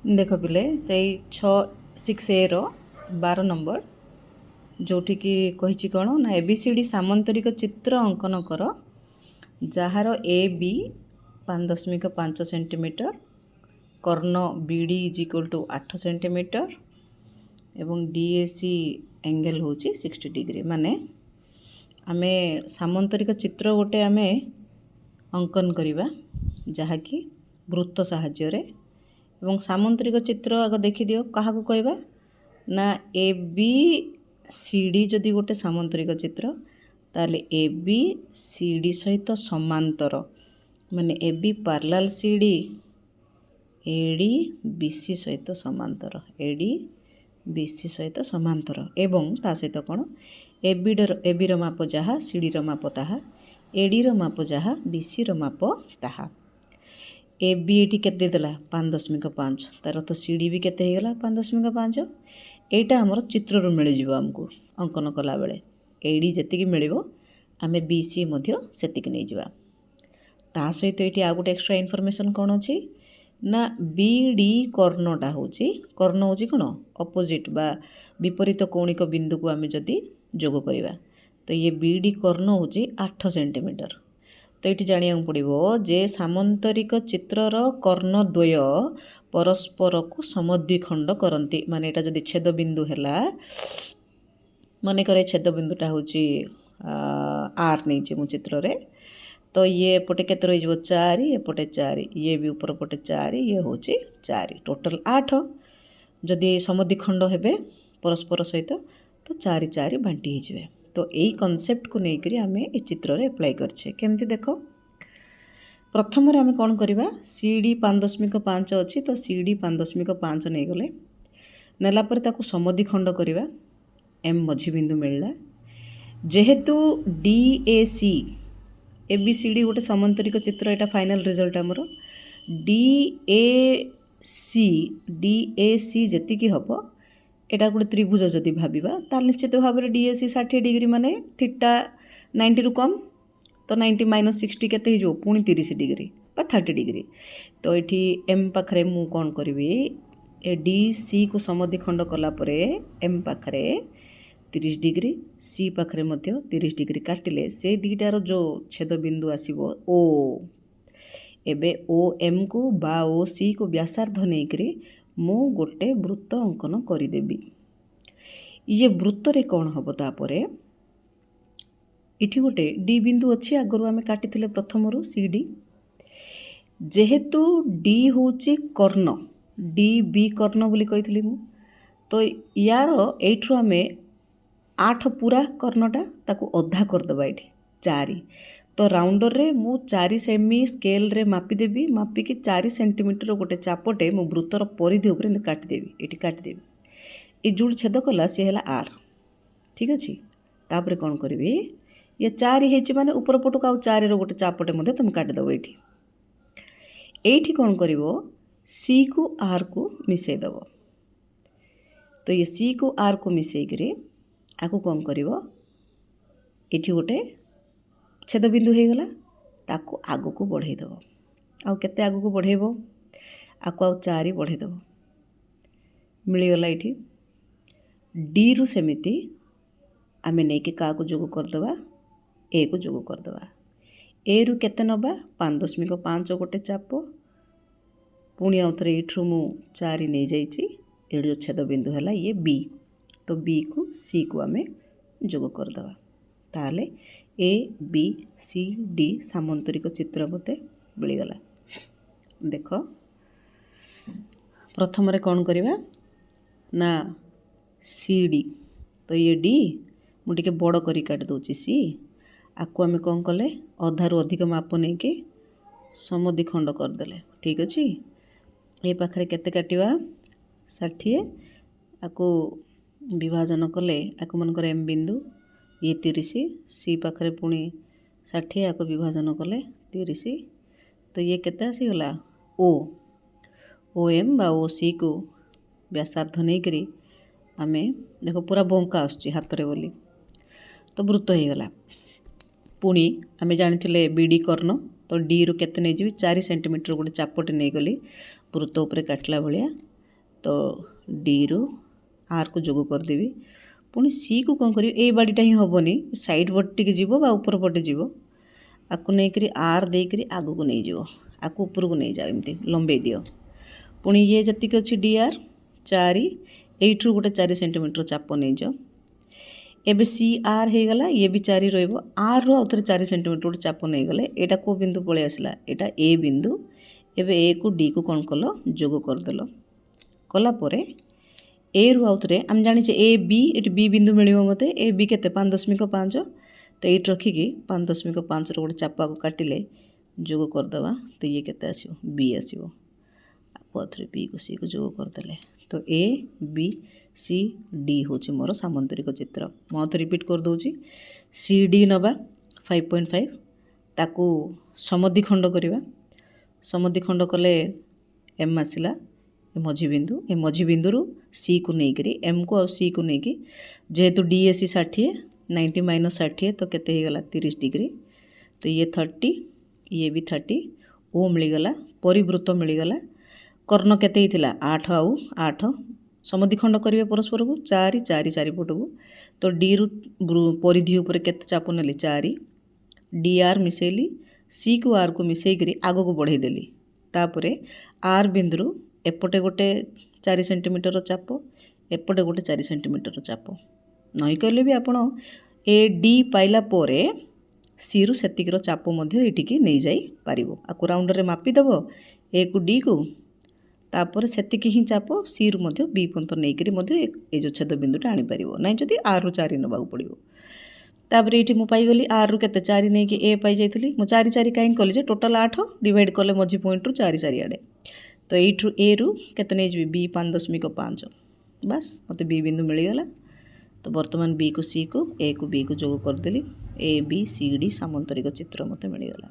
देख पिले से 6 रो 12 नंबर जोठिकी कही कौन ना एबीसीडी सामंतरिक चित्र अंकन कर जार ए बी 5.5 सेंटीमीटर कर्ण BD is equal to 8 centimetre एवं डीएसी एंगल हूँ 60 डिग्री माने आमे सामंतरिक चित्र गोटे आमे अंकन करिबा जहाँकि वृत्त साहाय्य रे एवं सामंतरिक चित्र आग देखि दियो कहा को कहबा ना ए बी सी डी जदि गोटे सामंतरिक चित्र ताले ए बी सी डी सहित समांतर माने A B parallel C D AD BC सहित समांतर एडी बीसी सहित समांतर एवं ता सहित कौन एबी रो माप जहाँ सी डी रो माप ताहा एडी रो माप जहाँ बीसी रो माप ताहा ए बी एटी केते देला 5.5 तार तो सी डी भी केते हेगला 5.5 एटा हमर चित्र रो मिल जिवो हमको अंकन कला बेले एडी जतिकी मिलिबो आमे बीसी मध्य सेतिक नै जिवा ता सहित एटी आ गुटे एक्स्ट्रा इन्फॉर्मेशन कोन अछि ना बीडी कर्णटा होची कर्ण होची कोन अपोजिट बा विपरीत कोणिक बिंदु को आमे जदि जोग करिवा तो ये बीडी कर्ण होची 8 सेंटीमीटर तो ये जानिया पड़ो जे सामंतरिक चित्रर कर्ण द्वय परस्पर को समद्विखंड करती माने एटा जदि छेद बिंदु है मन करे छेद बिंदुटा हूँ आर नहीं मु चित्र रे तो ये एपटे केते रही 4 एपटे 4 ये भी ऊपर पटे 4 ये हूँ 4 टोटल 8 जदि समद्विखंड हेबे परस्पर सहित तो 4 4 बांटी हो तो यही कॉन्सेप्ट को लेकर आम ये चित्र रे अप्लाई करछे केमती देख प्रथम आम कौन करवा सी डी 5.5 अच्छी तो सी डी 5.5 नहीं गले नेलापर ताकू समद्विखंड करवा एम मझी बिंदु मिलला जेहेतु D A C A B C D गोटे सामंतरिक चित्र एटा फाइनल रिजल्ट आमर डी ए सी जेतिकी हबो एटा गोटे त्रिभुज जदि भाबिबा ताल निश्चित भाव में डीएसी 60 डिग्री माने थीटा 90 रु कम तो 90 माइनस 60 केते हो पुणी 30 डिग्री बा 30 डिग्री तो ये एम पाखरे मु कौन करी ए डी सी को समद्विखंड कला परे एम पाखरे 30 डिग्री सी पाखरे मध्य 30 डिग्री काटिले से दीटार जो छेद बिंदु आसीबो ओ एबे ओ एम को बा ओ सी को व्यासार्ध नहीं करी मु गोटे वृत्त अंकन करदेवी ये वृत्त रे कौन हम तापरे इठी गोटे डी बिंदु अच्छी आगु आम काटी प्रथम रू सी डी जेहेतु डी हूँ कर्ण डी बी कर्ण बोली कही मु तो यार एठू आम 8 पूरा कर्णटा ताकू अधा करदे ये 4 तो राउंडर रे मु 4 सेमी स्केल रे मापिदेवी मापिकी 4 सेंटीमीटर गोटे चापटे मु वृत्तर परिधि उपर काटिदेवी ये काटिदेवी ये जो छेद कला सी है आर ठीक अच्छे तापर कौन करी ये 4 माने ऊपर पटक आउ 4 रो गोटे चापटे तुम काटिदेव ये कौन कर सी को आर को मिसईदेव तो ये सी को आर को मिसईकरी आकु कौन कर ये गोटे छेद बिंदु हो गला ताकू आगु को बढ़ईदेव आउ केते आगु को बढ़ेब आकु आउ 4 बढ़ईदेव मिलगला ये डी रु सेमिति आमे नहीं कि का जोग करदवा ए को जोग करदवा ए रु केते नबा 5.5 गोटे चाप पुणी आउ थे ये मु 4 नहीं जाइए ये जो छेद बिंदु है ये बी तो बी को सी को आमे जोग करदवा ताले ए बी सी डी सामंतरिक चित्र मते मिलगला देख प्रथम रे कौन करवा ना सी डी तो ये डी मुझे बड़ करी काट दूची सी आपको आम कौन कले अधारू अधिक माप नहीं कि समद्विखंड करदे ठीक अच्छे ये पाखरे केते काटिवा 60 आपको विभाजन कले आपको मनकर एम बिंदु ये 30 सी पाखरे पुणी 60 आपको विभाजन कले 30 तो ये केते आसीगला ओ एम बा ओ सी को व्यासार्ध नहीं करी आमे देखो पूरा बंका आसुची हाथ रे बोली तो वृत्त हो गला पुणी आमे जानी बीडी कर्ण तो डी रु केते नहीं जी 4 सेंटीमीटर गोटे चापटे नहीं गली वृत्त उपरे काटला भाया तो डी रु आर को जोग करदेवी पुणी सी को कौन करी ए बाड़ीटा ही हेनी सैड पटे जीव बा ऊपर पटे जीव आपको नहीं आर देकर आग को नहीं जीव आपको ऊपर को नहीं जाओ एमती लंबे दियो पुणी ये जतिक अच्छी डी आर 4 एठू गोटे 4 सेंटीमीटर चाप नहीं जाओ एबे सी आर हो गला ये भी 4 रहिबो आर रो आउथरे 4 सेंटीमीटर गोटे चाप नहीं गले एटा को बिंदु पळे आसला एटा ए बिंदु एबे ए को डी को कौन कल जोग करदेल कला परे ए रु आउथरे आम जानिचे ए बी एटी बी बिंदु मिलिबो मते ए बी केते 5.5 तो ये रखिकी 5.5 रो गोटे चापा को काटिले जोग करदेवा तो ये केते आसीबो बी आसीबो आपको आउथरे बी को सी को जोग करदेले तो ए बी सी डी हूँ मोर सामंतरिक चित्र मैं रिपीट कर दूची सी डी नवा 5.5 ताकू समद्विखंड करवा समद्विखंड कले एम आसला मझी बिंदु ए मझी बिंदु सी को लेकर एम को और सी को लेकिन जेहेतु डी ए सी 60 90 माइनस 60 तो केते गला 30 डिग्री तो ये 30 ये भी 30 ओ मिलगला परिवृत्त मिलगला कर्ण केते हिथिला 8 आउ 8 समद्विखंड करेंगे परस्पर को 4 4 चारिपट को तो डी रु परिधि उपर केते चाप नेली 4 डी आर मिसेली सी को आर को मिसेकरी आग को बढ़ेदेली तापरे आर बिंदु एपटे गोटे 4 सेंटीमीटर चाप एपटे गोटे 4 सेंटीमीटर चाप नई कहले भी आपण ए डी पाइला पोरे सी रु सेतिकर चाप मध्य एटिकी नहीं जाई पारिबो आकु राउंडर रे मापीदेव ए को डी को तापर सेतिकी ही चाप सी रु मध्य बी पर्यंत नहीं मध्य ए जो छेद बिंदुटा आनीपर ना जदि आर रु 4 नवा पड़ो तापर ये मुझे पाईगली आर रु केते 4 नहीं कि ए पाई जाइली मु 4 4 कहीं कली जे टोटाल 8 डिवाइड कले मझी पॉइंट रु 4 4 आड़े तो यू ए रु केते नहीं जी बी 5.5 बस मत बी बिंदु मिलगला तो बर्तमान बी को सी को ए को बी को जोग करदेली ए बी सी डी सामंतरिक चित्र मत मिलगला।